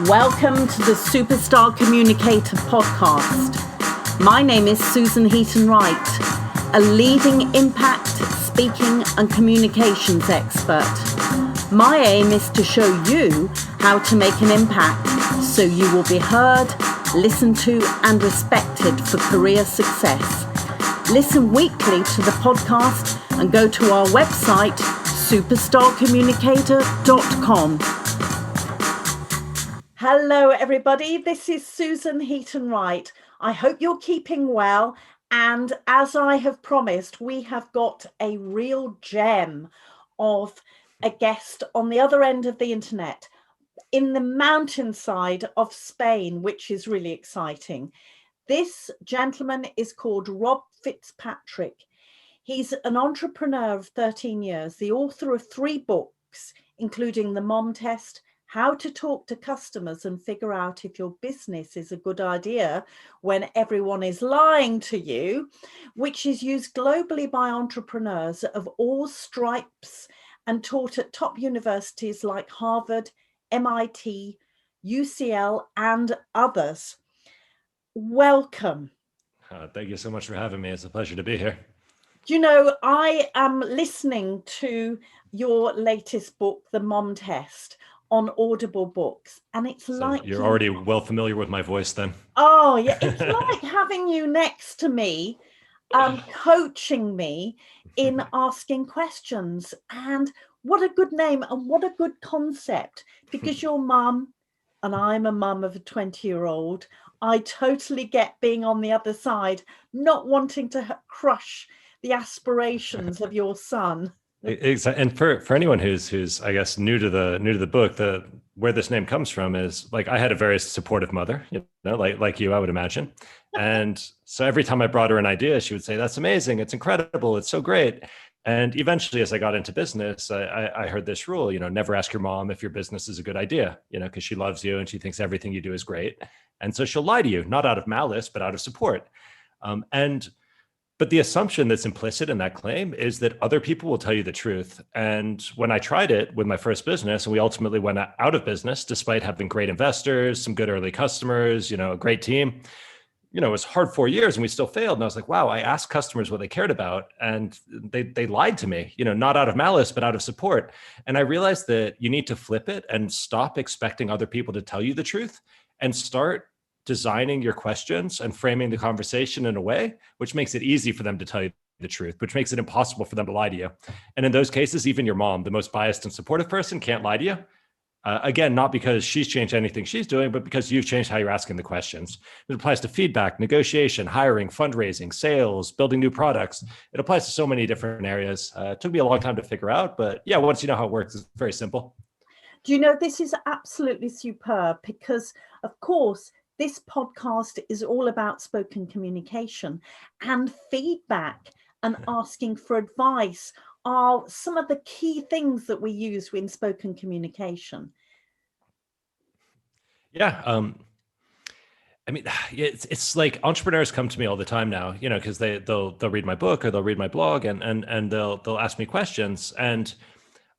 Welcome to the Superstar Communicator podcast. My name is Susan Heaton-Wright, a leading impact, speaking and communications expert. My aim is to show you how to make an impact so you will be heard, listened to and respected for career success. Listen weekly to the podcast and go to our website, superstarcommunicator.com. Hello, everybody. This is Susan Heaton-Wright. I hope you're keeping well. And as I have promised, we have got a real gem of a guest on the other end of the internet in the mountainside of Spain, which is really exciting. This gentleman is called Rob Fitzpatrick. He's an entrepreneur of 13 years, the author of 3 books, including The Mom Test, How to Talk to Customers and Figure Out If Your Business is a Good Idea When Everyone is Lying to You, which is used globally by entrepreneurs of all stripes and taught at top universities like Harvard, MIT, UCL, and others. Welcome. Thank you so much for having me. It's a pleasure to be here. Do you know, I am listening to your latest book, The Mom Test, on Audible Books, and it's so like you're already well familiar with my voice then. Oh yeah, it's like having you next to me, coaching me in asking questions. And what a good name and what a good concept, because your mum and I'm a mum of a 20-year-old. I totally get being on the other side, not wanting to crush the aspirations of your son. And for anyone who's I guess new to the book, where this name comes from is like I had a very supportive mother, like you, I would imagine. And so every time I brought her an idea, she would say, "That's amazing, it's incredible, it's so great." And eventually, as I got into business, I heard this rule, never ask your mom if your business is a good idea, because she loves you and she thinks everything you do is great. And so she'll lie to you, not out of malice, but out of support. But the assumption that's implicit in that claim is that other people will tell you the truth. And when I tried it with my first business, and we ultimately went out of business, despite having great investors, some good early customers, a great team, it was hard 4 years and we still failed. And I was like, wow, I asked customers what they cared about and they lied to me, not out of malice, but out of support. And I realized that you need to flip it and stop expecting other people to tell you the truth and start designing your questions and framing the conversation in a way which makes it easy for them to tell you the truth, which makes it impossible for them to lie to you. And in those cases, even your mom, the most biased and supportive person, can't lie to you. Again, not because she's changed anything she's doing, but because you've changed how you're asking the questions. It applies to feedback, negotiation, hiring, fundraising, sales, building new products. It applies to so many different areas. It took me a long time to figure out, but yeah, once you know how it works, it's very simple. Do you know, this is absolutely superb because, of course, this podcast is all about spoken communication, and feedback and asking for advice are some of the key things that we use in spoken communication. Yeah. I mean, it's like entrepreneurs come to me all the time now, because they'll read my book or they'll read my blog and they'll ask me questions, and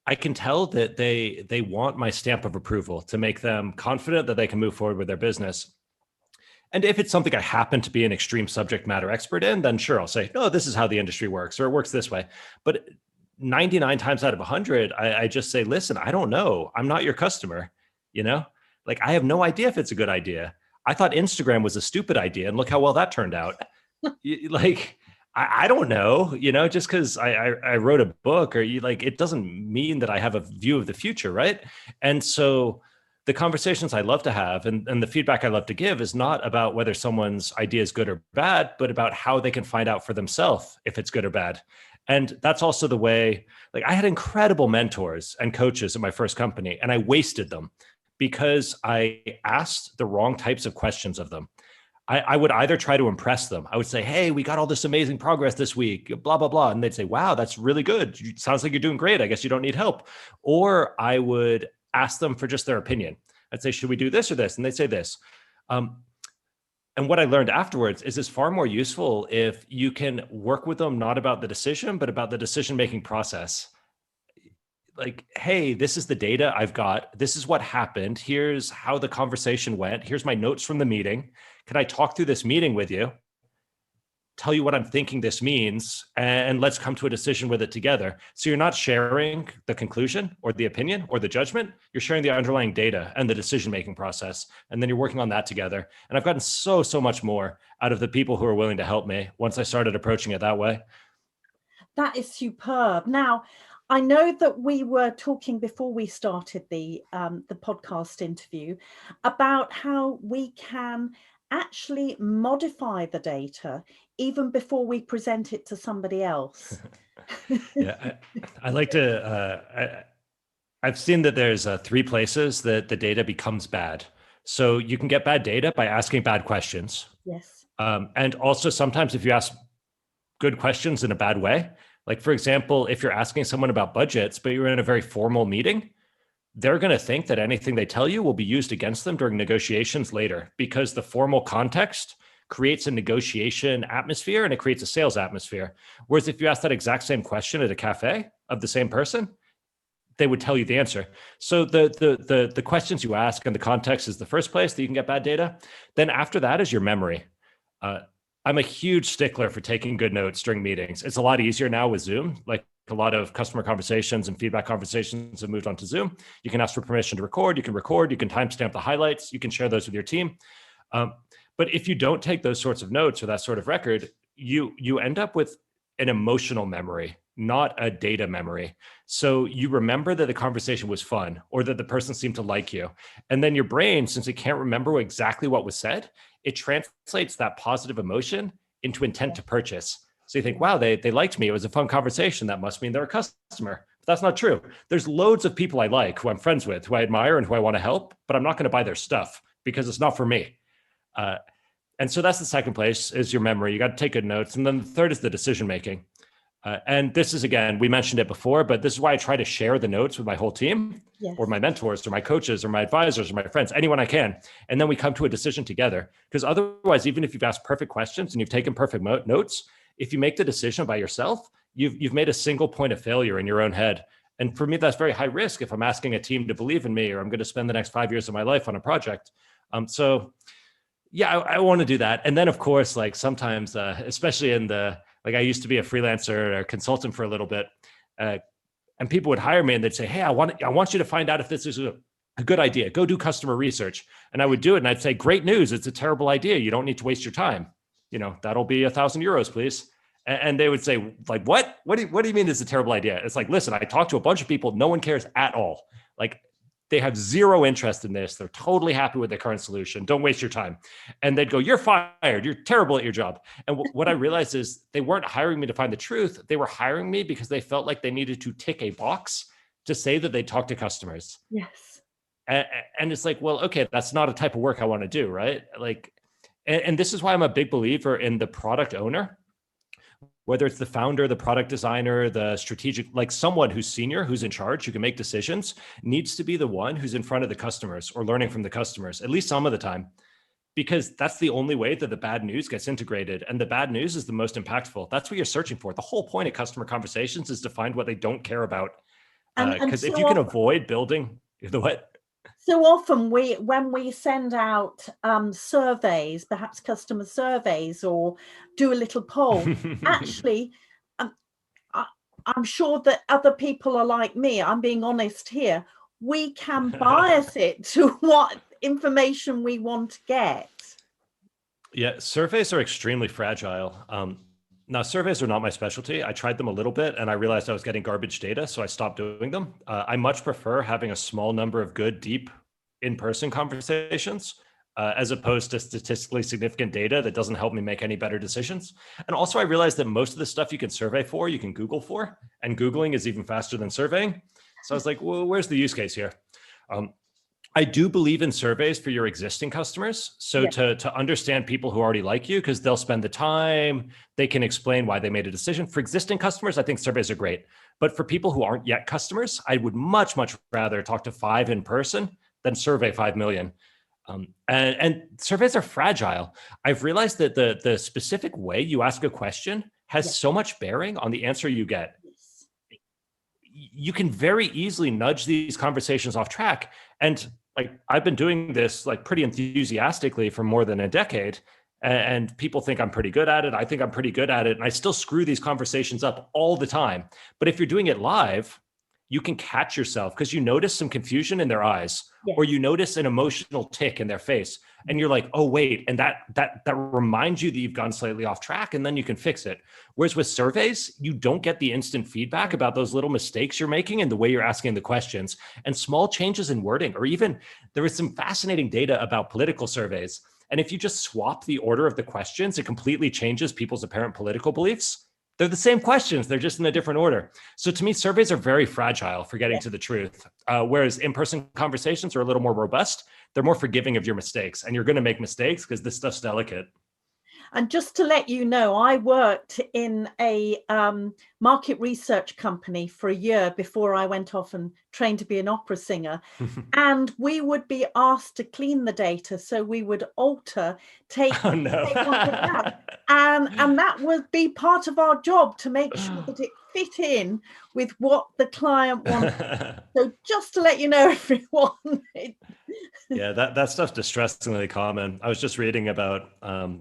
I can tell that they want my stamp of approval to make them confident that they can move forward with their business. And if it's something I happen to be an extreme subject matter expert in, then sure, I'll say, no, this is how the industry works, or it works this way. But 99 times out of 100, I just say, listen, I don't know. I'm not your customer. Like I have no idea if it's a good idea. I thought Instagram was a stupid idea, and look how well that turned out. Like, I don't know, just because I wrote a book or it doesn't mean that I have a view of the future, right? And so the conversations I love to have and the feedback I love to give is not about whether someone's idea is good or bad, but about how they can find out for themselves if it's good or bad. And that's also the way, like I had incredible mentors and coaches at my first company, and I wasted them because I asked the wrong types of questions of them. I would either try to impress them. I would say, hey, we got all this amazing progress this week, blah, blah, blah. And they'd say, wow, that's really good. Sounds like you're doing great. I guess you don't need help. Or I would ask them for just their opinion. I'd say, should we do this or this? And they'd say this. And what I learned afterwards is it's far more useful if you can work with them, not about the decision, but about the decision-making process. like, hey, this is the data I've got. This is what happened. Here's how the conversation went. Here's my notes from the meeting. Can I talk through this meeting with you? Tell you what I'm thinking this means, and let's come to a decision with it together. So you're not sharing the conclusion or the opinion or the judgment. You're sharing the underlying data and the decision-making process. And then you're working on that together. And I've gotten so much more out of the people who are willing to help me once I started approaching it that way. That is superb. Now, I know that we were talking before we started the podcast interview about how we can actually modify the data even before we present it to somebody else. Yeah, I like to, I've seen that there's 3 places that the data becomes bad. So you can get bad data by asking bad questions. Yes. And also sometimes if you ask good questions in a bad way, like for example, if you're asking someone about budgets, but you're in a very formal meeting, they're going to think that anything they tell you will be used against them during negotiations later, because the formal context creates a negotiation atmosphere and it creates a sales atmosphere. Whereas if you ask that exact same question at a cafe of the same person, they would tell you the answer. So the questions you ask and the context is the first place that you can get bad data. Then after that is your memory. I'm a huge stickler for taking good notes during meetings. It's a lot easier now with Zoom. Like a lot of customer conversations and feedback conversations have moved on to Zoom. You can ask for permission to record, you can timestamp the highlights, you can share those with your team. But if you don't take those sorts of notes or that sort of record, you end up with an emotional memory, not a data memory. So you remember that the conversation was fun or that the person seemed to like you. And then your brain, since it can't remember exactly what was said, it translates that positive emotion into intent to purchase. So you think, wow, they liked me. It was a fun conversation. That must mean they're a customer. But that's not true. There's loads of people I like, who I'm friends with, who I admire and who I want to help, but I'm not going to buy their stuff because it's not for me. And so that's the second place, is your memory. You got to take good notes. And then the third is the decision-making. And this is, again, we mentioned it before, but this is why I try to share the notes with my whole team, yes, or my mentors or my coaches or my advisors or my friends, anyone I can. And then we come to a decision together. Because otherwise, even if you've asked perfect questions and you've taken perfect notes, if you make the decision by yourself, you've made a single point of failure in your own head. And for me, that's very high risk if I'm asking a team to believe in me, or I'm going to spend the next 5 years of my life on a project. So yeah, I want to do that. And then of course, like sometimes, especially in like I used to be a freelancer or consultant for a little bit, and people would hire me and they'd say, hey, I want you to find out if this is a good idea. Go do customer research. And I would do it and I'd say, great news. It's a terrible idea. You don't need to waste your time. That'll be €1,000, please. And they would say, like, what? What do you mean it's a terrible idea? It's like, listen, I talked to a bunch of people. No one cares at all. Like, they have zero interest in this. They're totally happy with their current solution. Don't waste your time. And they'd go, you're fired. You're terrible at your job. And what I realized is they weren't hiring me to find the truth. They were hiring me because they felt like they needed to tick a box to say that they talk to customers. Yes. And it's like, well, okay, that's not a type of work I want to do, right? Like, and this is why I'm a big believer in the product owner, whether it's the founder, the product designer, the strategic, like someone who's senior, who's in charge, who can make decisions, needs to be the one who's in front of the customers or learning from the customers, at least some of the time, because that's the only way that the bad news gets integrated. And the bad news is the most impactful. That's what you're searching for. The whole point of customer conversations is to find what they don't care about. Because if you can avoid building the what? So often when we send out surveys, perhaps customer surveys, or do a little poll, actually, I'm sure that other people are like me. I'm being honest here. We can bias it to what information we want to get. Yeah, surveys are extremely fragile. Now, surveys are not my specialty. I tried them a little bit and I realized I was getting garbage data, so I stopped doing them. I much prefer having a small number of good, deep, in-person conversations as opposed to statistically significant data that doesn't help me make any better decisions. And also I realized that most of the stuff you can survey for, you can Google for, and Googling is even faster than surveying. So I was like, well, where's the use case here? I do believe in surveys for your existing customers. So to understand people who already like you, because they'll spend the time, they can explain why they made a decision. For existing customers, I think surveys are great. But for people who aren't yet customers, I would much, much rather talk to 5 in person than survey 5 million. And surveys are fragile. I've realized that the specific way you ask a question has so much bearing on the answer you get. you can very easily nudge these conversations off track. And like, I've been doing this like pretty enthusiastically for more than a decade, and people think I'm pretty good at it. I think I'm pretty good at it. And I still screw these conversations up all the time. But if you're doing it live, you can catch yourself because you notice some confusion in their eyes, Yes. or you notice an emotional tick in their face. And you're like, oh, wait. And that reminds you that you've gone slightly off track, and then you can fix it. Whereas with surveys, you don't get the instant feedback about those little mistakes you're making and the way you're asking the questions, and small changes in wording, or even there is some fascinating data about political surveys. And if you just swap the order of the questions, it completely changes people's apparent political beliefs. They're the same questions, they're just in a different order. So to me, surveys are very fragile for getting to the truth, whereas in-person conversations are a little more robust. They're more forgiving of your mistakes, and you're going to make mistakes because this stuff's delicate. And just to let you know, I worked in a market research company for a year before I went off and trained to be an opera singer. And we would be asked to clean the data. So we would alter, take Oh, no. and that would be part of our job, to make sure that it fit in with what the client wanted. So just to let you know, everyone. Yeah, that stuff's distressingly common. I was just reading about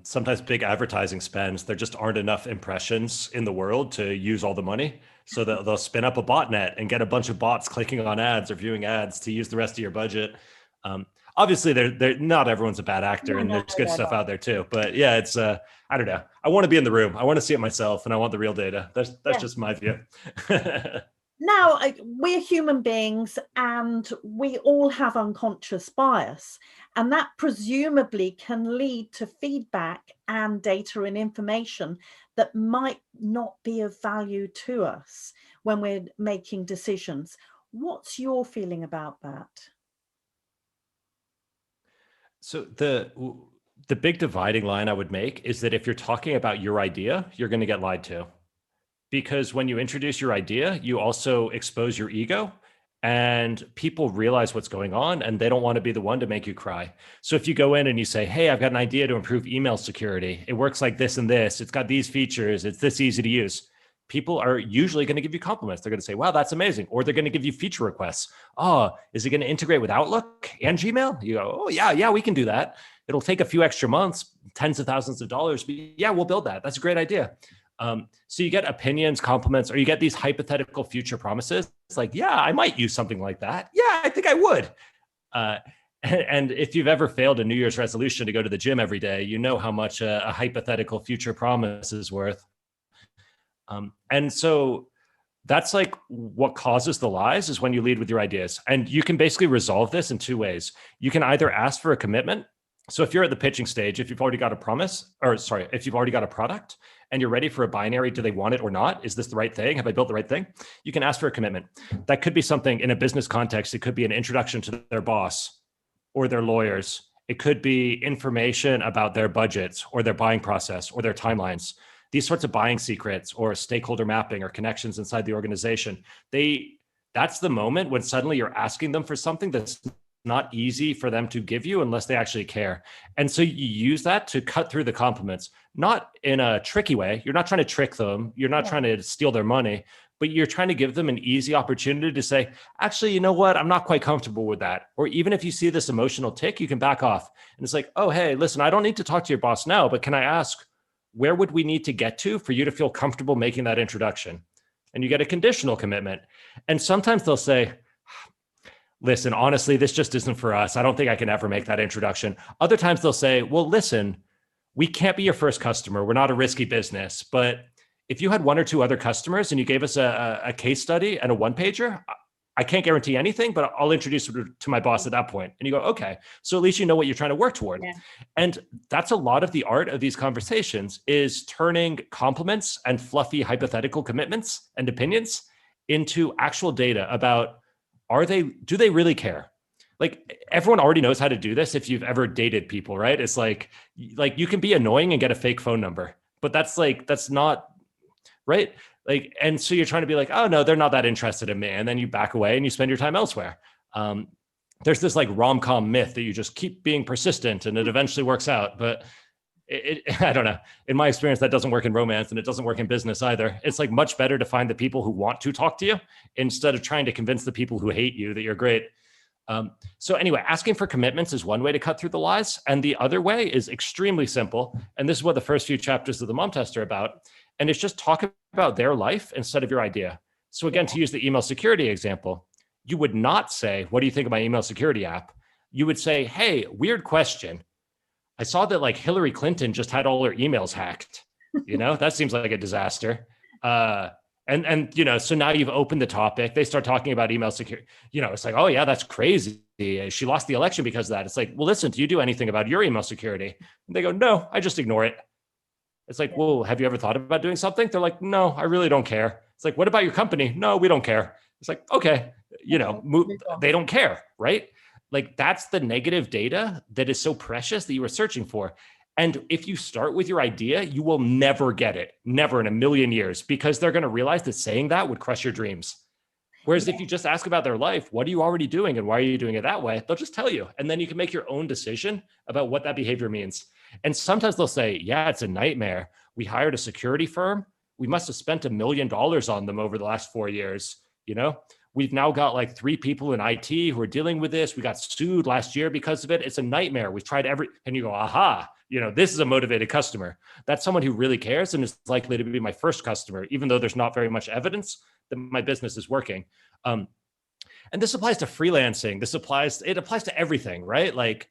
sometimes big advertising spends. There just aren't enough impressions in the world to use all the money. So they'll spin up a botnet and get a bunch of bots clicking on ads or viewing ads to use the rest of your budget. Obviously, they're not everyone's a bad actor, and there's good stuff out there too. But yeah, it's I don't know. I want to be in the room. I want to see it myself, and I want the real data. That's just my view. Now, we're human beings, and we all have unconscious bias, and that presumably can lead to feedback and data and information that might not be of value to us when we're making decisions. What's your feeling about that? So the big dividing line I would make is that if you're talking about your idea, you're going to get lied to. Because when you introduce your idea, you also expose your ego, and people realize what's going on, and they don't want to be the one to make you cry. So if you go in and you say, hey, I've got an idea to improve email security. It works like this and this. It's got these features. It's this easy to use. People are usually going to give you compliments. They're going to say, wow, that's amazing. Or they're going to give you feature requests. Oh, is it going to integrate with Outlook and Gmail? You go, oh, yeah, we can do that. It'll take a few extra months, tens of thousands of dollars. But yeah, we'll build that. That's a great idea. So you get opinions, compliments, or you get these hypothetical future promises. It's like, yeah, I might use something like that. Yeah, I think I would. And if you've ever failed a New Year's resolution to go to the gym every day, you know how much a hypothetical future promise is worth. And so that's like what causes the lies, is when you lead with your ideas. And you can basically resolve this in two ways. You can either ask for a commitment. So if you're at the pitching stage, if you've already got a if you've already got a product and you're ready for a binary, do they want it or not? Is this the right thing? Have I built the right thing? You can ask for a commitment. That could be something in a business context. It could be an introduction to their boss or their lawyers. It could be information about their budgets or their buying process or their timelines. These sorts of buying secrets or stakeholder mapping or connections inside the organization. That's the moment when suddenly you're asking them for something that's not easy for them to give you unless they actually care. And so you use that to cut through the compliments, not in a tricky way. You're not trying to trick them. You're not trying to steal their money, but you're trying to give them an easy opportunity to say, actually, you know what? I'm not quite comfortable with that. Or even if you see this emotional tick, you can back off. And it's like, oh, hey, listen, I don't need to talk to your boss now, but can I ask, where would we need to get to for you to feel comfortable making that introduction? And you get a conditional commitment. And sometimes they'll say, listen, honestly, this just isn't for us. I don't think I can ever make that introduction. Other times they'll say, well, listen, we can't be your first customer. We're not a risky business. But if you had one or two other customers and you gave us a case study and a one-pager, I can't guarantee anything, but I'll introduce you to my boss at that point. And you go, okay, so at least you know what you're trying to work toward. Yeah. And that's a lot of the art of these conversations, is turning compliments and fluffy hypothetical commitments and opinions into actual data about, do they really care? Like, everyone already knows how to do this if you've ever dated people, right? It's like you can be annoying and get a fake phone number, but that's not right. Like, and so you're trying to be like, oh no, they're not that interested in me. And then you back away and you spend your time elsewhere. There's this like rom-com myth that you just keep being persistent and it eventually works out, but I don't know. In my experience, that doesn't work in romance, and it doesn't work in business either. It's like much better to find the people who want to talk to you instead of trying to convince the people who hate you that you're great. So anyway, asking for commitments is one way to cut through the lies. And the other way is extremely simple. And this is what the first few chapters of the Mom Test are about. And it's just talk about their life instead of your idea. So again, to use the email security example, you would not say, what do you think of my email security app? You would say, hey, weird question. I saw that like Hillary Clinton just had all her emails hacked. That seems like a disaster. And so now you've opened the topic. They start talking about email security. It's like, oh yeah, that's crazy. She lost the election because of that. It's like, well, listen, do you do anything about your email security? And they go, no, I just ignore it. It's like, well, have you ever thought about doing something? They're like, no, I really don't care. It's like, what about your company? No, we don't care. It's like, okay, they don't care, right? Like that's the negative data that is so precious that you were searching for. And if you start with your idea, you will never get it, never in a million years, because they're going to realize that saying that would crush your dreams. Whereas if you just ask about their life, what are you already doing and why are you doing it that way? They'll just tell you. And then you can make your own decision about what that behavior means. And sometimes they'll say, yeah, it's a nightmare. We hired a security firm. We must have spent $1 million on them over the last 4 years. We've now got like 3 people in IT who are dealing with this. We got sued last year because of it. It's a nightmare. We've tried and you go, aha, this is a motivated customer. That's someone who really cares and is likely to be my first customer, even though there's not very much evidence that my business is working. And this applies to freelancing. It applies to everything, right? Like,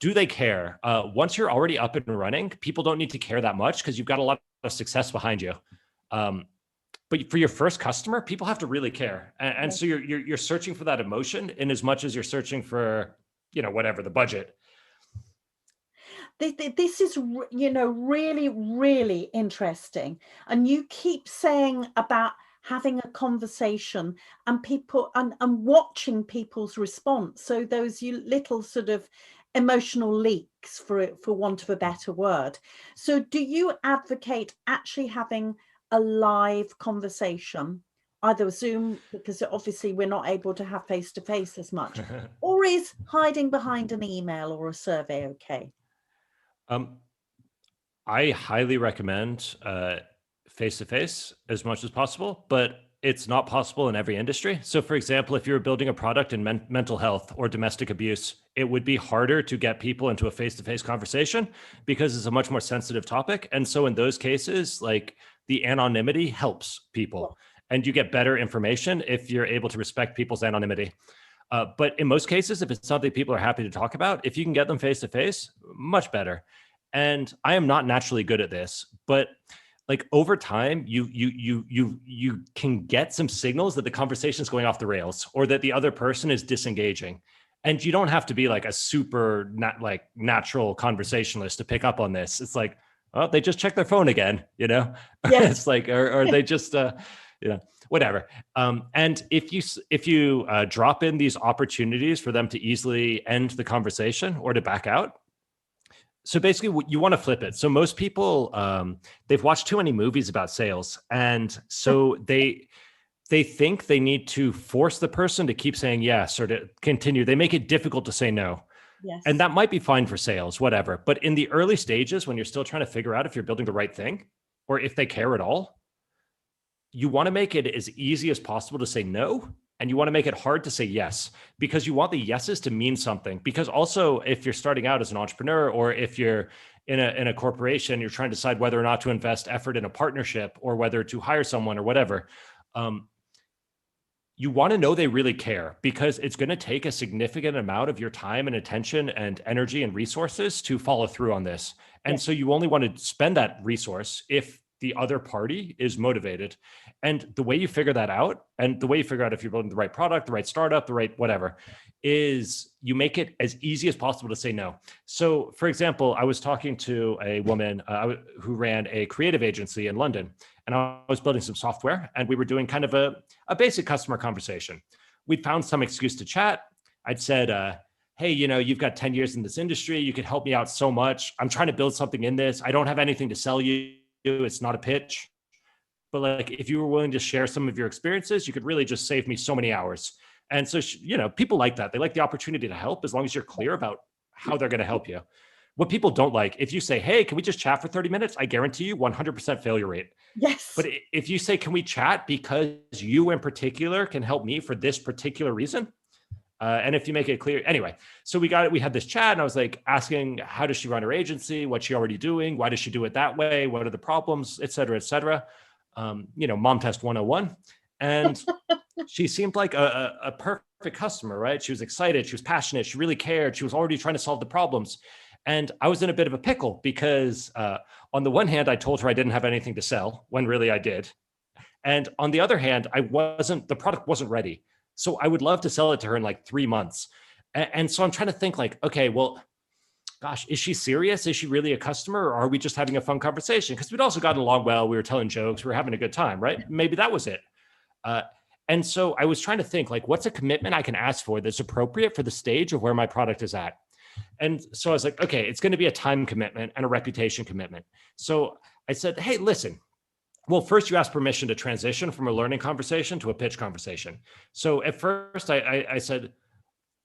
do they care? Once you're already up and running, people don't need to care that much because you've got a lot of success behind you. But for your first customer, people have to really care. And so you're searching for that emotion in as much as you're searching for, whatever, the budget. This is, really, really interesting. And you keep saying about having a conversation and people and watching people's response. So those little sort of emotional leaks, for want of a better word. So do you advocate actually having a live conversation, either Zoom, because obviously we're not able to have face-to-face as much, or is hiding behind an email or a survey okay? I highly recommend face-to-face as much as possible, but it's not possible in every industry. So for example, if you're building a product in mental health or domestic abuse, it would be harder to get people into a face-to-face conversation because it's a much more sensitive topic. And so in those cases, like the anonymity helps people and you get better information if you're able to respect people's anonymity. But in most cases, if it's something people are happy to talk about, if you can get them face-to-face, much better. And I am not naturally good at this, but like over time, you can get some signals that the conversation is going off the rails or that the other person is disengaging. And you don't have to be like a super natural conversationalist to pick up on this. It's like, oh, they just checked their phone again, Yeah. It's like, or they just, whatever. And if you drop in these opportunities for them to easily end the conversation or to back out. So basically you want to flip it. So most people, they've watched too many movies about sales. And so they think they need to force the person to keep saying yes or to continue. They make it difficult to say no. Yes. And that might be fine for sales, whatever. But in the early stages, when you're still trying to figure out if you're building the right thing or if they care at all, you want to make it as easy as possible to say no. And you want to make it hard to say yes, because you want the yeses to mean something. Because also, if you're starting out as an entrepreneur, or if you're in a corporation, you're trying to decide whether or not to invest effort in a partnership or whether to hire someone or whatever. You want to know they really care, because it's going to take a significant amount of your time and attention and energy and resources to follow through on this. And so you only want to spend that resource if the other party is motivated. And the way you figure that out, and the way you figure out if you're building the right product, the right startup, the right whatever, is you make it as easy as possible to say no. So for example, I was talking to a woman who ran a creative agency in London, and I was building some software, and we were doing kind of a basic customer conversation. We'd found some excuse to chat. I'd said, hey, you've got 10 years in this industry. You could help me out so much. I'm trying to build something in this. I don't have anything to sell you. It's not a pitch. But like, if you were willing to share some of your experiences, you could really just save me so many hours. And so, people like that. They like the opportunity to help as long as you're clear about how they're going to help you. what people don't like, if you say, hey, can we just chat for 30 minutes? I guarantee you 100% failure rate. Yes. But if you say, can we chat because you in particular can help me for this particular reason? And if you make it clear, anyway, so we had this chat and I was like asking, how does she run her agency? What's she already doing? Why does she do it that way? What are the problems, et cetera, et cetera. Mom test 101. And she seemed like a perfect customer, right? She was excited. She was passionate. She really cared. She was already trying to solve the problems. And I was in a bit of a pickle because on the one hand, I told her I didn't have anything to sell when really I did. And on the other hand, the product wasn't ready. So I would love to sell it to her in like 3 months. And so I'm trying to think like, okay, well, gosh, is she serious? Is she really a customer or are we just having a fun conversation? Because we'd also gotten along well. We were telling jokes. We were having a good time, right? Maybe that was it. And so I was trying to think like, what's a commitment I can ask for that's appropriate for the stage of where my product is at? And so I was like, okay, it's going to be a time commitment and a reputation commitment. So I said, hey, listen, well, first you ask permission to transition from a learning conversation to a pitch conversation. So at first I said,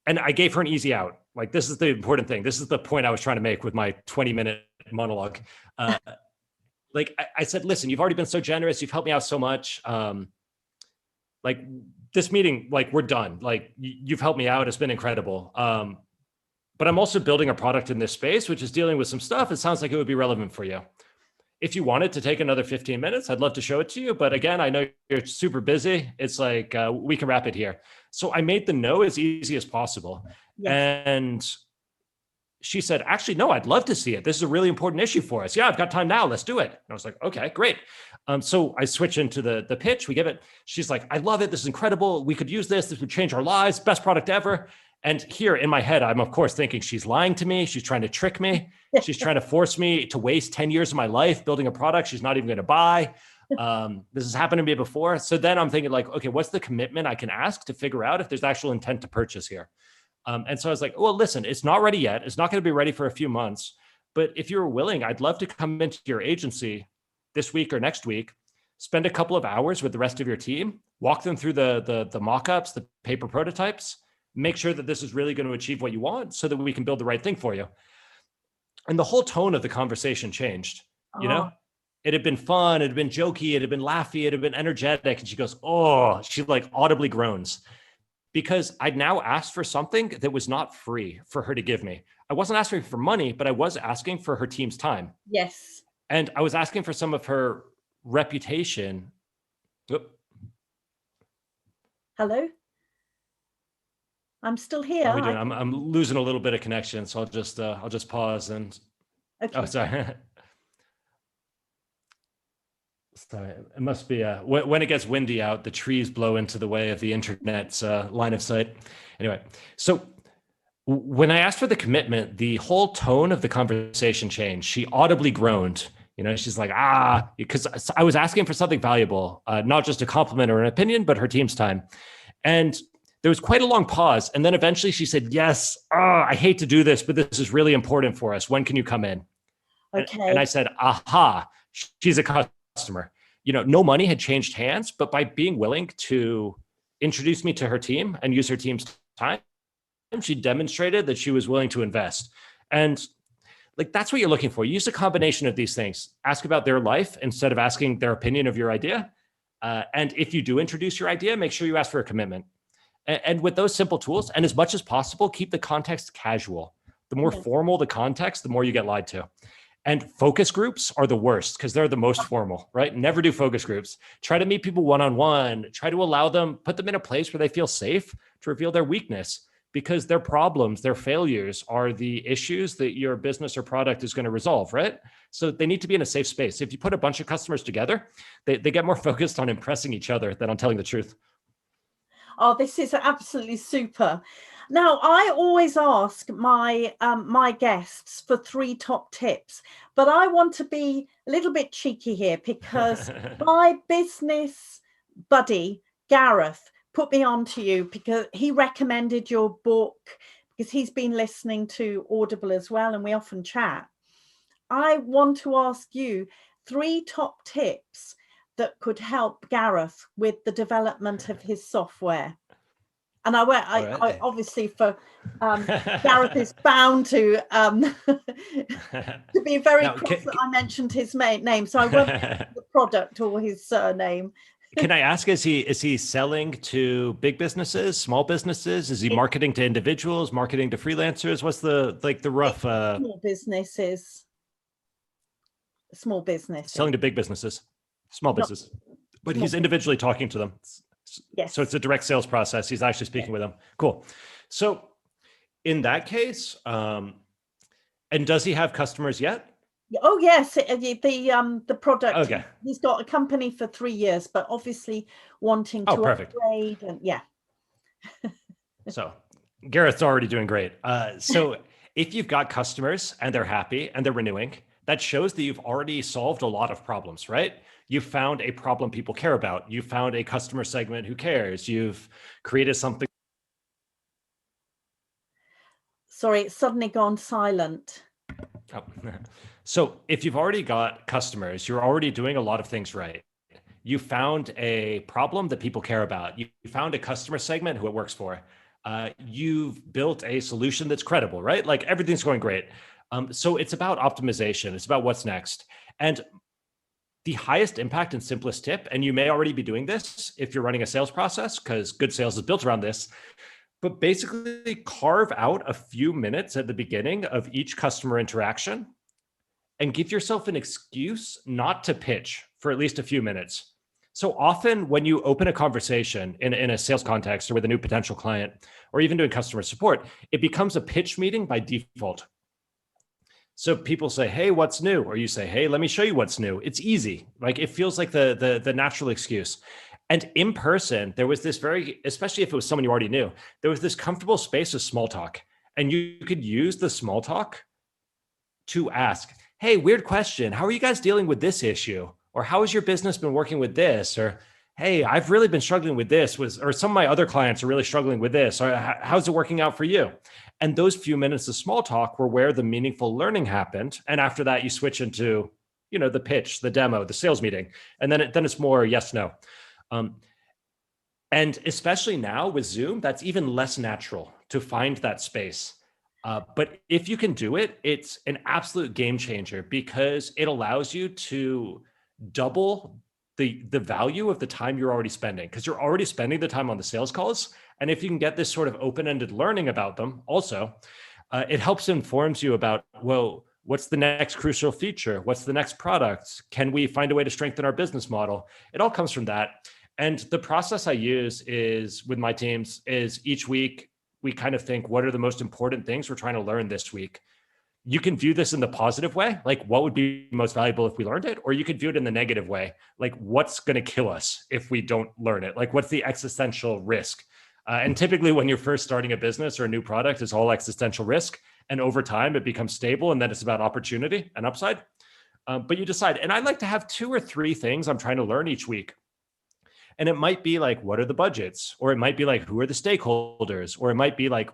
and I gave her an easy out. Like, this is the important thing. This is the point I was trying to make with my 20-minute monologue. I said, listen, you've already been so generous. You've helped me out so much. Like this meeting, like we're done. Like you've helped me out. It's been incredible. But I'm also building a product in this space, which is dealing with some stuff. It sounds like it would be relevant for you. If you wanted to take another 15 minutes, I'd love to show it to you. But again, I know you're super busy. It's like, we can wrap it here. So I made the no as easy as possible. Yes. And she said, actually, no, I'd love to see it. This is a really important issue for us. Yeah, I've got time now. Let's do it. And I was like, okay, great. So I switch into the pitch. We give it. She's like, I love it. This is incredible. We could use this. This would change our lives. Best product ever. And here in my head, I'm of course thinking she's lying to me. She's trying to trick me. She's trying to force me to waste 10 years of my life building a product she's not even going to buy. This has happened to me before. So then I'm thinking like, okay, what's the commitment I can ask to figure out if there's actual intent to purchase here? And so I was like, well, listen, it's not ready yet. It's not going to be ready for a few months. But if you're willing, I'd love to come into your agency this week or next week, spend a couple of hours with the rest of your team, walk them through the mock-ups, the paper prototypes, make sure that this is really going to achieve what you want so that we can build the right thing for you. And the whole tone of the conversation changed, you know? It had been fun, it had been jokey, it had been laughy, it had been energetic. And she goes, oh, she like audibly groans because I'd now asked for something that was not free for her to give me. I wasn't asking for money, but I was asking for her team's time. Yes. And I was asking for some of her reputation. Oop. Hello? I'm still here. How are we doing? I'm losing a little bit of connection, so I'll just pause and. Okay. Oh, sorry. Sorry, it must be when it gets windy out, the trees blow into the way of the internet's line of sight. Anyway, so when I asked for the commitment, the whole tone of the conversation changed. She audibly groaned. You know, she's like, because I was asking for something valuable, not just a compliment or an opinion, but her team's time. And there was quite a long pause. And then eventually she said, yes, I hate to do this, but this is really important for us. When can you come in? Okay. And I said, aha, she's a customer. You know, no money had changed hands, but by being willing to introduce me to her team and use her team's time, she demonstrated that she was willing to invest. And like, that's what you're looking for. Use a combination of these things. Ask about their life instead of asking their opinion of your idea. And if you do introduce your idea, make sure you ask for a commitment. And with those simple tools, and as much as possible, keep the context casual. The more formal the context, the more you get lied to. And focus groups are the worst because they're the most formal, right? Never do focus groups. Try to meet people one-on-one. Try to allow them, put them in a place where they feel safe to reveal their weakness, because their problems, their failures are the issues that your business or product is going to resolve, right? So they need to be in a safe space. If you put a bunch of customers together, they get more focused on impressing each other than on telling the truth. Oh, this is absolutely super. Now, I always ask my my guests for 3 top tips, but I want to be a little bit cheeky here because my business buddy, Gareth, put me on to you because he recommended your book because he's been listening to Audible as well, and we often chat. I want to ask you 3 top tips that could help Gareth with the development of his software. And I went, All I right. obviously for Gareth is bound to be very Now, cross that I mentioned his name, so I won't mention the product or his surname. can I ask, is he selling to big businesses, small businesses? Is he It, marketing to individuals, marketing to freelancers? What's the rough small businesses, small businesses, selling to big businesses, small not business, but small he's business. individually talking to them. So Yes. it's a direct sales process. He's actually speaking with them. Cool. So in that case, and does he have customers yet? Oh yes, the product. Okay. He's got a company for 3 years, but obviously wanting Oh, to perfect. upgrade, and yeah. So Gareth's already doing great. So if you've got customers and they're happy and they're renewing, that shows that you've already solved a lot of problems, right? You've found a problem people care about. You found a customer segment who cares. You've created something. Sorry, it's suddenly gone silent. Oh. So if you've already got customers, you're already doing a lot of things right. You found a problem that people care about. You found a customer segment who it works for. You've built a solution that's credible, right? Like everything's going great. So it's about optimization. It's about what's next. And the highest impact and simplest tip, and you may already be doing this if you're running a sales process, because good sales is built around this, but basically carve out a few minutes at the beginning of each customer interaction and give yourself an excuse not to pitch for at least a few minutes. So often when you open a conversation in a sales context or with a new potential client, or even doing customer support, it becomes a pitch meeting by default. So people say, hey, what's new? Or you say, hey, let me show you what's new. It's easy. Like it feels like the natural excuse. And in person, there was this very, especially if it was someone you already knew, there was this comfortable space of small talk. And you could use the small talk to ask, hey, weird question. How are you guys dealing with this issue? Or how has your business been working with this? Or, hey, I've really been struggling with this, or some of my other clients are really struggling with this. Or how's it working out for you? And those few minutes of small talk were where the meaningful learning happened. And after that, you switch into, the pitch, the demo, the sales meeting. And then it's more yes, no. And especially now with Zoom, that's even less natural to find that space. But if you can do it, it's an absolute game changer because it allows you to double the value of the time you're already spending, because you're already spending the time on the sales calls. And if you can get this sort of open-ended learning about them also, it helps informs you about, well, what's the next crucial feature? What's the next product? Can we find a way to strengthen our business model? It all comes from that. And the process I use is with my teams is each week, we kind of think, what are the most important things we're trying to learn this week? You can view this in the positive way, like what would be most valuable if we learned it, or you could view it in the negative way, like what's going to kill us if we don't learn it? Like what's the existential risk? And typically when you're first starting a business or a new product, it's all existential risk. And over time, it becomes stable. And then it's about opportunity and upside. But you decide, and I like to have 2 or 3 things I'm trying to learn each week. And it might be like, what are the budgets? Or it might be like, who are the stakeholders? Or it might be like,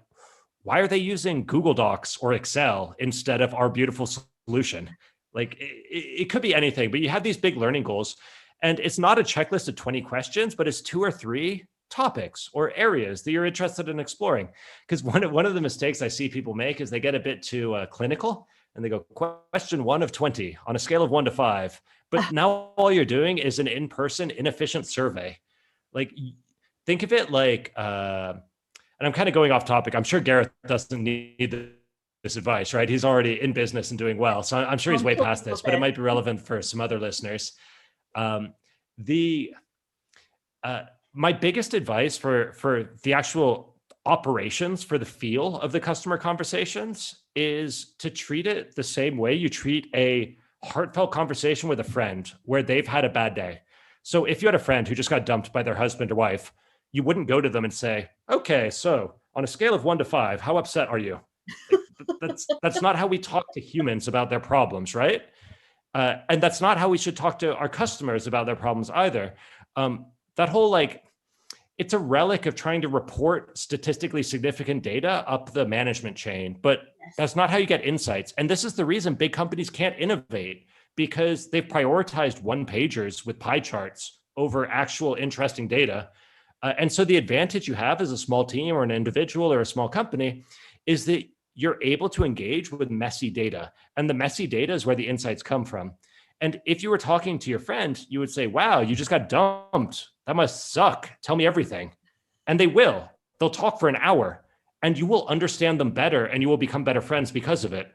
why are they using Google Docs or Excel instead of our beautiful solution? Like it could be anything, but you have these big learning goals. And it's not a checklist of 20 questions, but it's 2 or 3 topics or areas that you're interested in exploring. Because one of the mistakes I see people make is they get a bit too clinical and they go, question 1 of 20 on a scale of 1 to 5. But now all you're doing is an in-person, inefficient survey. Like, think of it like, and I'm kind of going off topic. I'm sure Gareth doesn't need this advice, right? He's already in business and doing well. So I'm sure he's way past this, but it might be relevant for some other listeners. My biggest advice for the actual operations, for the feel of the customer conversations, is to treat it the same way you treat a heartfelt conversation with a friend where they've had a bad day. So if you had a friend who just got dumped by their husband or wife, you wouldn't go to them and say, okay, so on a scale of 1 to 5, how upset are you? That's not how we talk to humans about their problems, right? And that's not how we should talk to our customers about their problems either. That whole it's a relic of trying to report statistically significant data up the management chain, but that's not how you get insights. And this is the reason big companies can't innovate, because they've prioritized one-pagers with pie charts over actual interesting data. And so the advantage you have as a small team or an individual or a small company is that you're able to engage with messy data. And the messy data is where the insights come from. And if you were talking to your friend, you would say, wow, you just got dumped. That must suck. Tell me everything. And they will. They'll talk for an hour and you will understand them better and you will become better friends because of it.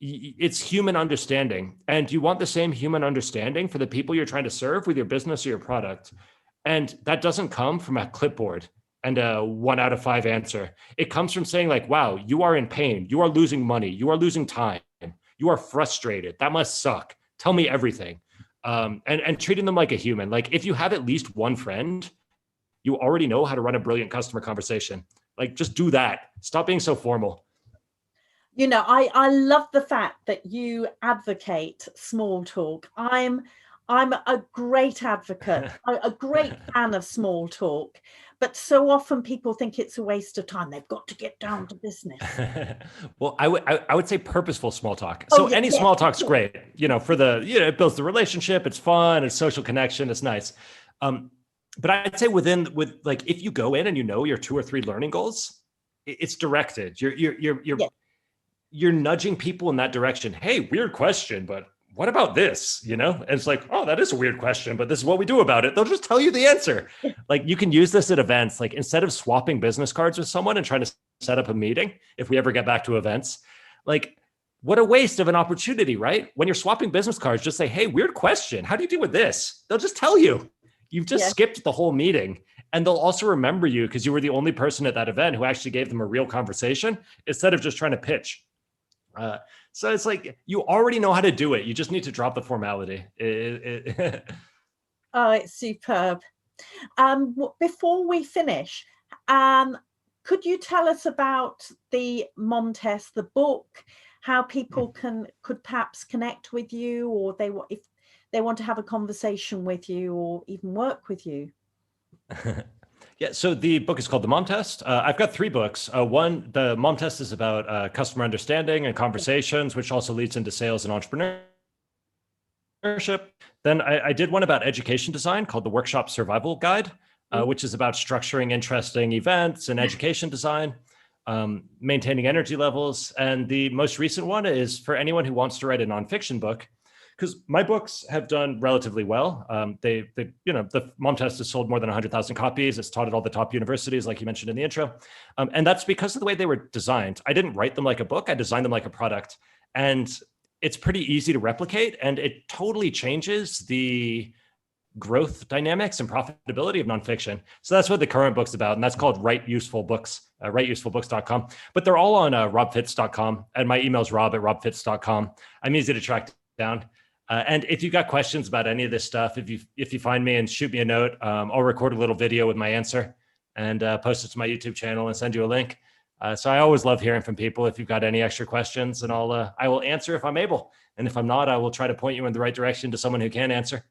It's human understanding. And you want the same human understanding for the people you're trying to serve with your business or your product. And that doesn't come from a clipboard and a 1 out of 5 answer. It comes from saying like, wow, you are in pain. You are losing money. You are losing time. You are frustrated. That must suck. Tell me everything. And treating them like a human. Like if you have at least one friend, you already know how to run a brilliant customer conversation. Like just do that. Stop being so formal. You know, I love the fact that you advocate small talk. I'm a great advocate, a great fan of small talk, but so often people think it's a waste of time. They've got to get down to business. Well, I would say purposeful small talk. So yeah, any small talk's great, for it builds the relationship. It's fun. It's social connection. It's nice. But I'd say if you go in and your 2 or 3 learning goals, it's directed. You're nudging people in that direction. Hey, weird question, but what about this? And it's like, oh, that is a weird question, but this is what we do about it. They'll just tell you the answer. Like you can use this at events. Like instead of swapping business cards with someone and trying to set up a meeting, if we ever get back to events, like what a waste of an opportunity, right? When you're swapping business cards, just say, hey, weird question. How do you deal with this? They'll just tell you. You've just skipped the whole meeting. And they'll also remember you because you were the only person at that event who actually gave them a real conversation instead of just trying to pitch. So it's like, you already know how to do it. You just need to drop the formality. Oh, it's superb. Before we finish, could you tell us about the Mom Test, the book, how people could perhaps connect with you, or if they want to have a conversation with you or even work with you? Yeah, so the book is called The Mom Test. I've got 3 books. One, the Mom Test is about customer understanding and conversations, which also leads into sales and entrepreneurship. Then I did one about education design called The Workshop Survival Guide, which is about structuring interesting events and education design, maintaining energy levels. And the most recent one is for anyone who wants to write a nonfiction book, because my books have done relatively well. The Mom Test has sold more than 100,000 copies. It's taught at all the top universities, like you mentioned in the intro. And that's because of the way they were designed. I didn't write them like a book. I designed them like a product. And it's pretty easy to replicate. And it totally changes the growth dynamics and profitability of nonfiction. So that's what the current book's about. And that's called Write Useful Books, writeusefulbooks.com. But they're all on robfitz.com. And my email's rob@robfitz.com. I'm easy to track down. And if you've got questions about any of this stuff, if you find me and shoot me a note, I'll record a little video with my answer and post it to my YouTube channel and send you a link. So I always love hearing from people. If you've got any extra questions, and I will answer if I'm able. And if I'm not, I will try to point you in the right direction to someone who can answer.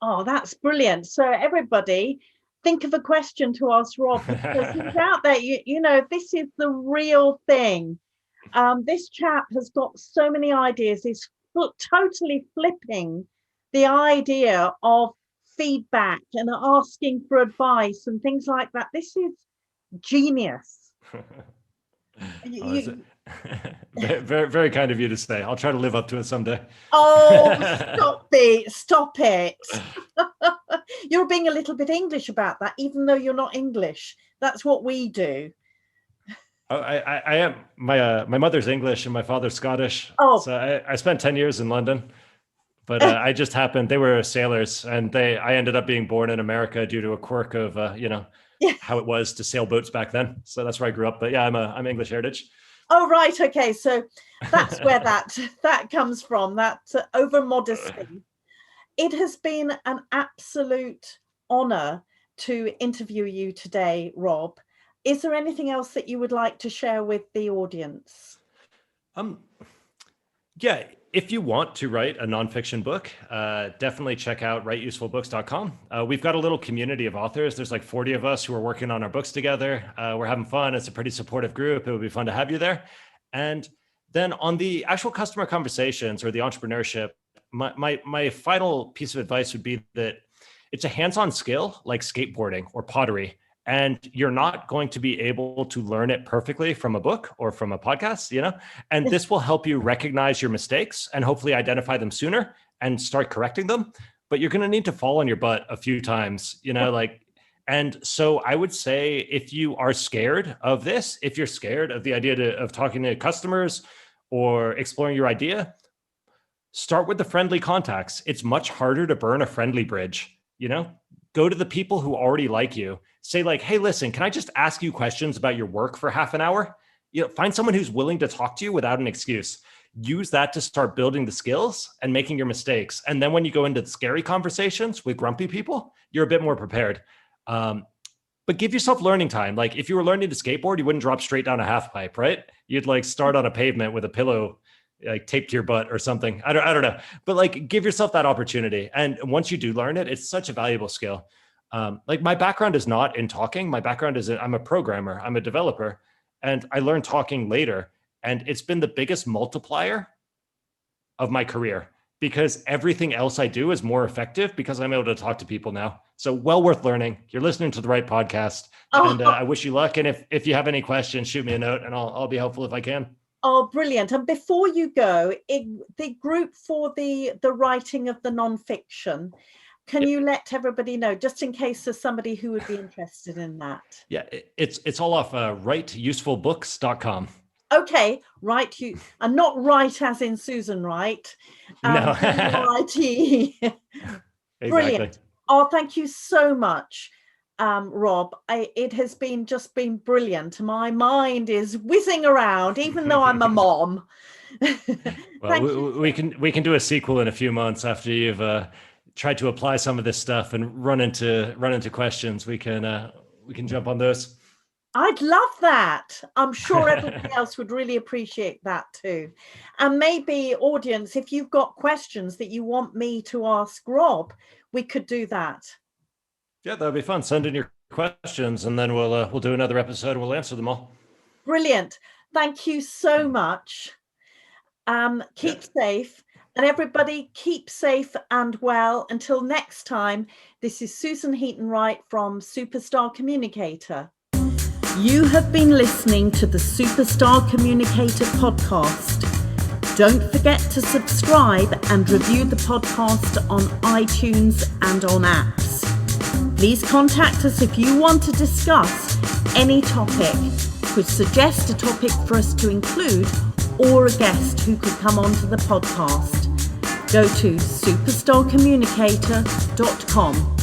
Oh, that's brilliant. So everybody, think of a question to ask Rob, because he's out there. This is the real thing. This chap has got so many ideas. He's totally flipping the idea of feedback and asking for advice and things like that. This is genius. Very, very kind of you to say. I'll try to live up to it someday. Oh, stop it. You're being a little bit English about that, even though you're not English. That's what we do. Oh, I am. My mother's English and my father's Scottish. Oh. So I spent 10 years in London, but I just happened, they were sailors, and I ended up being born in America due to a quirk of, how it was to sail boats back then. So that's where I grew up. But yeah, I'm English heritage. Oh, right. Okay. So that's where that comes from, that over modesty. It has been an absolute honor to interview you today, Rob. Is there anything else that you would like to share with the audience? Yeah, if you want to write a nonfiction book, definitely check out writeusefulbooks.com. We've got a little community of authors. There's like 40 of us who are working on our books together. We're having fun. It's a pretty supportive group. It would be fun to have you there. And then on the actual customer conversations or the entrepreneurship, my final piece of advice would be that it's a hands-on skill like skateboarding or pottery. and you're not going to be able to learn it perfectly from a book or from a podcast, and this will help you recognize your mistakes and hopefully identify them sooner and start correcting them. But you're going to need to fall on your butt a few times, and so I would say, if you are scared of this, if you're scared of the idea of talking to customers or exploring your idea, start with the friendly contacts. It's much harder to burn a friendly bridge, go to the people who already like you. Say like, hey, listen, can I just ask you questions about your work for half an hour? Find someone who's willing to talk to you without an excuse. Use that to start building the skills and making your mistakes. And then when you go into the scary conversations with grumpy people, you're a bit more prepared. But give yourself learning time. Like if you were learning to skateboard, you wouldn't drop straight down a half pipe, right? You'd like start on a pavement with a pillow like taped to your butt or something. I don't know. But like give yourself that opportunity. And once you do learn it, it's such a valuable skill. Like my background is not in talking. My background is I'm a programmer, I'm a developer, and I learned talking later. And it's been the biggest multiplier of my career because everything else I do is more effective because I'm able to talk to people now. So well worth learning. You're listening to the right podcast. And I wish you luck. And if you have any questions, shoot me a note and I'll be helpful if I can. Oh, brilliant. And before you go, the group for the writing of the nonfiction, can you let everybody know, just in case there's somebody who would be interested in that? Yeah, it's all off writeusefulbooks.com. Okay, right. And not right as in Susan Wright. No. R-I-T-E. Brilliant. Exactly. Oh, thank you so much, Rob. It has just been brilliant. My mind is whizzing around, even though I'm a mom. Well, we can do a sequel in a few months after you've tried to apply some of this stuff and run into questions. We can jump on those. I'd love that. I'm sure everybody else would really appreciate that too. And maybe audience, if you've got questions that you want me to ask Rob, we could do that. Yeah, that'd be fun. Send in your questions and then we'll do another episode and we'll answer them all. Brilliant. Thank you so much. Keep safe. And everybody keep safe and well. Until next time, this is Susan Heaton-Wright from Superstar Communicator. You have been listening to the Superstar Communicator podcast. Don't forget to subscribe and review the podcast on iTunes and on apps. Please contact us if you want to discuss any topic, could suggest a topic for us to include, or a guest who could come onto the podcast. Go to superstarcommunicator.com.